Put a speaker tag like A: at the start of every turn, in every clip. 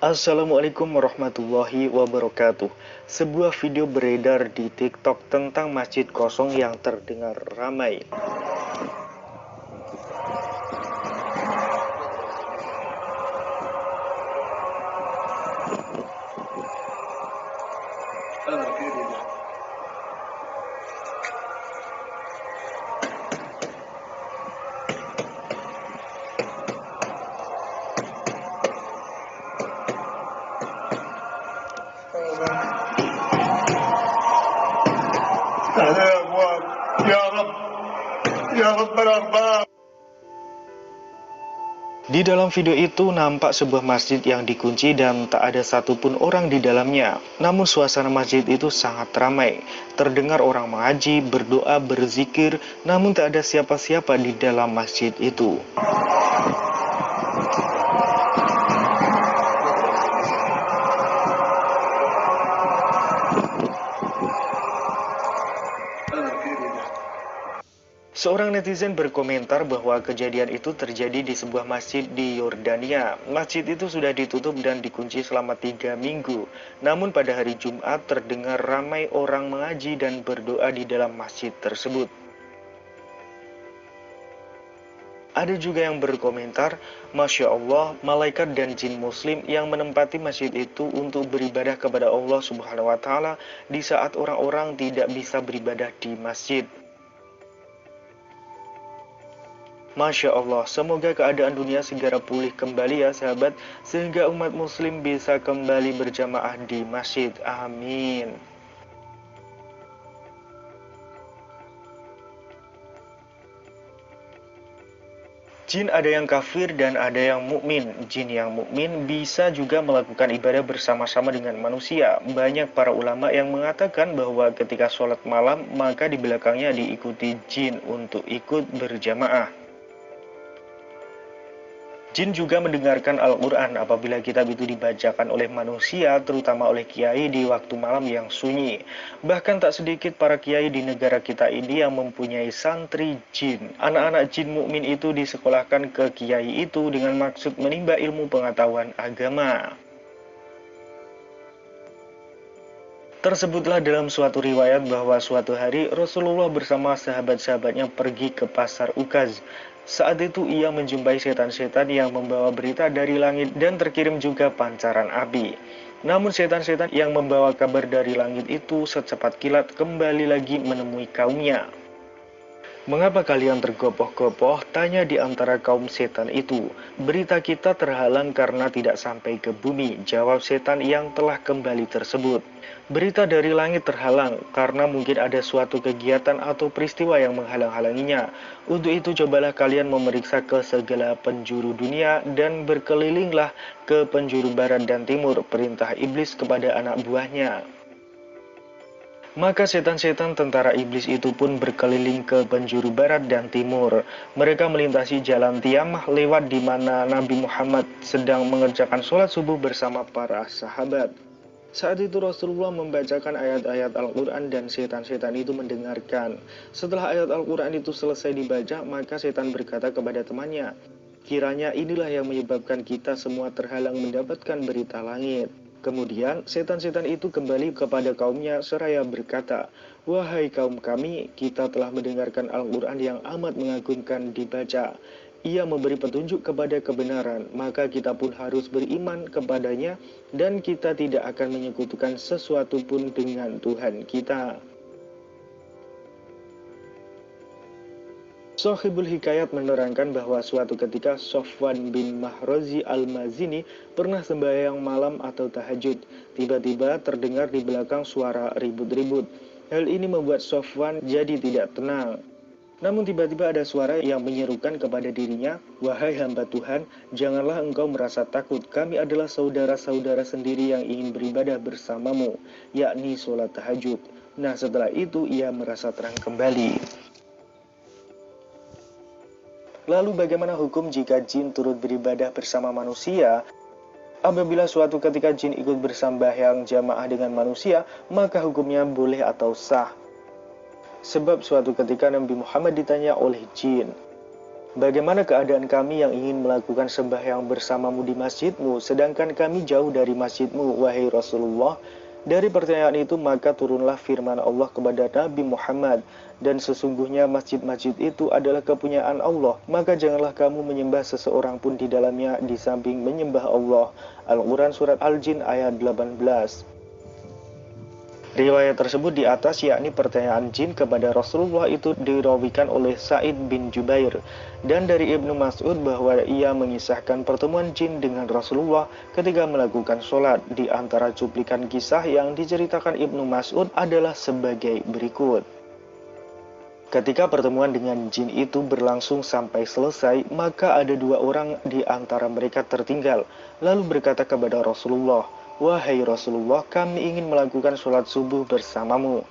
A: Assalamualaikum warahmatullahi wabarakatuh. Sebuah video beredar di TikTok tentang masjid kosong yang terdengar ramai.
B: يا أبواب يا رب يا رب الأرباب.
A: Di dalam video itu nampak sebuah masjid yang dikunci dan tak ada satupun orang di dalamnya. Namun suasana masjid itu sangat ramai. Terdengar orang mengaji, berdoa, berzikir, namun tak ada siapa-siapa di dalam masjid itu. Seorang netizen berkomentar bahwa kejadian itu terjadi di sebuah masjid di Yordania. Masjid itu sudah ditutup dan dikunci selama 3 minggu. Namun pada hari Jumat terdengar ramai orang mengaji dan berdoa di dalam masjid tersebut. Ada juga yang berkomentar, Masya Allah, malaikat dan jin muslim yang menempati masjid itu untuk beribadah kepada Allah Subhanahu wa Ta'ala di saat orang-orang tidak bisa beribadah di masjid. Masya Allah, semoga keadaan dunia segera pulih kembali ya sahabat, sehingga umat muslim bisa kembali berjamaah di masjid. Amin. Jin ada yang kafir dan ada yang mukmin. Jin yang mukmin bisa juga melakukan ibadah bersama-sama dengan manusia. Banyak para ulama yang mengatakan bahwa ketika sholat malam, maka di belakangnya diikuti jin untuk ikut berjamaah. Jin juga mendengarkan Al-Quran apabila kitab itu dibacakan oleh manusia, terutama oleh kiai di waktu malam yang sunyi. Bahkan tak sedikit para kiai di negara kita ini yang mempunyai santri jin. Anak-anak jin mukmin itu disekolahkan ke kiai itu dengan maksud menimba ilmu pengetahuan agama. Tersebutlah dalam suatu riwayat bahwa suatu hari Rasulullah bersama sahabat-sahabatnya pergi ke pasar Ukaz. Saat itu ia menjumpai setan-setan yang membawa berita dari langit dan terkirim juga pancaran api. Namun setan-setan yang membawa kabar dari langit itu secepat kilat kembali lagi menemui kaumnya. Mengapa kalian tergopoh-gopoh? Tanya di antara kaum setan itu. Berita kita terhalang karena tidak sampai ke bumi, jawab setan yang telah kembali tersebut. Berita dari langit terhalang karena mungkin ada suatu kegiatan atau peristiwa yang menghalang-halanginya. Untuk itu cobalah kalian memeriksa ke segala penjuru dunia dan berkelilinglah ke penjuru barat dan timur, perintah iblis kepada anak buahnya. Maka setan-setan tentara iblis itu pun berkeliling ke penjuru barat dan timur. Mereka melintasi jalan Tiamah lewat di mana Nabi Muhammad sedang mengerjakan sholat subuh bersama para sahabat. Saat itu Rasulullah membacakan ayat-ayat Al-Quran dan setan-setan itu mendengarkan. Setelah ayat Al-Quran itu selesai dibaca, maka setan berkata kepada temannya, kiranya inilah yang menyebabkan kita semua terhalang mendapatkan berita langit. Kemudian setan-setan itu kembali kepada kaumnya seraya berkata, wahai kaum kami, kita telah mendengarkan Al-Quran yang amat mengagumkan dibaca. Ia memberi petunjuk kepada kebenaran, maka kita pun harus beriman kepadanya dan kita tidak akan menyekutukan sesuatu pun dengan Tuhan kita. Shahibul Hikayat menerangkan bahwa suatu ketika Sofwan bin Mahrozi al-Mazini pernah sembahyang malam atau tahajud. Tiba-tiba terdengar di belakang suara ribut-ribut. Hal ini membuat Sofwan jadi tidak tenang. Namun tiba-tiba ada suara yang menyerukan kepada dirinya, wahai hamba Tuhan, janganlah engkau merasa takut, kami adalah saudara-saudara sendiri yang ingin beribadah bersamamu, yakni sholat tahajud. Nah setelah itu ia merasa terang kembali. Lalu bagaimana hukum jika jin turut beribadah bersama manusia? Apabila suatu ketika jin ikut bersambahyang jamaah dengan manusia, maka hukumnya boleh atau sah. Sebab suatu ketika Nabi Muhammad ditanya oleh jin, "Bagaimana keadaan kami yang ingin melakukan sembahyang bersamamu di masjidmu, sedangkan kami jauh dari masjidmu, wahai Rasulullah?" Dari pertanyaan itu maka turunlah firman Allah kepada Nabi Muhammad, "Dan sesungguhnya masjid-masjid itu adalah kepunyaan Allah, maka janganlah kamu menyembah seseorang pun di dalamnya di samping menyembah Allah." Al-Quran Surat Al-Jin ayat 18. Riwayat tersebut di atas, yakni pertanyaan jin kepada Rasulullah, itu dirawikan oleh Sa'id bin Jubair, dan dari Ibnu Mas'ud bahwa ia mengisahkan pertemuan jin dengan Rasulullah ketika melakukan sholat. Di antara cuplikan kisah yang diceritakan Ibnu Mas'ud adalah sebagai berikut. Ketika pertemuan dengan jin itu berlangsung sampai selesai, maka ada dua orang di antara mereka tertinggal, lalu berkata kepada Rasulullah, "Wahai Rasulullah, kami ingin melakukan sholat subuh bersamamu.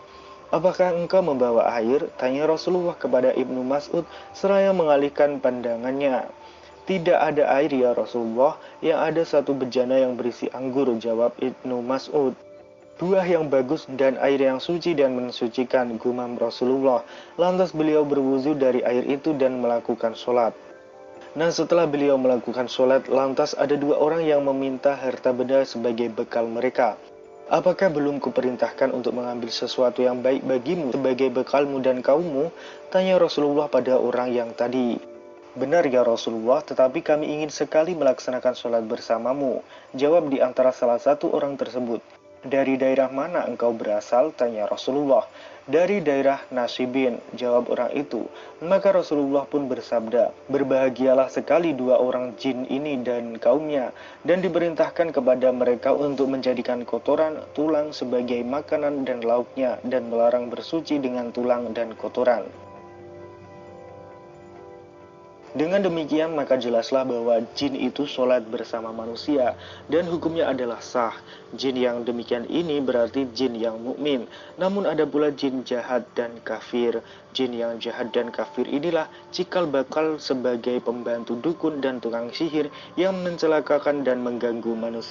A: Apakah engkau membawa air?" Tanya Rasulullah kepada Ibnu Mas'ud seraya mengalihkan pandangannya. "Tidak ada air ya Rasulullah, yang ada satu bejana yang berisi anggur," jawab Ibnu Mas'ud. "Buah yang bagus dan air yang suci dan mensucikan," gumam Rasulullah. Lantas beliau berwuzu dari air itu dan melakukan sholat. Nah, setelah beliau melakukan sholat, lantas ada dua orang yang meminta harta benda sebagai bekal mereka. "Apakah belum kuperintahkan untuk mengambil sesuatu yang baik bagimu sebagai bekalmu dan kaummu?" tanya Rasulullah pada orang yang tadi. "Benar ya Rasulullah, tetapi kami ingin sekali melaksanakan sholat bersamamu," jawab di antara salah satu orang tersebut. "Dari daerah mana engkau berasal?" tanya Rasulullah. "Dari daerah Nasibin," jawab orang itu. Maka Rasulullah pun bersabda, "Berbahagialah sekali dua orang jin ini dan kaumnya, dan diperintahkan kepada mereka untuk menjadikan kotoran tulang sebagai makanan dan lauknya, dan melarang bersuci dengan tulang dan kotoran." Dengan demikian maka jelaslah bahwa jin itu sholat bersama manusia dan hukumnya adalah sah. Jin yang demikian ini berarti jin yang mukmin. Namun ada pula jin jahat dan kafir. Jin yang jahat dan kafir inilah cikal bakal sebagai pembantu dukun dan tukang sihir yang mencelakakan dan mengganggu manusia.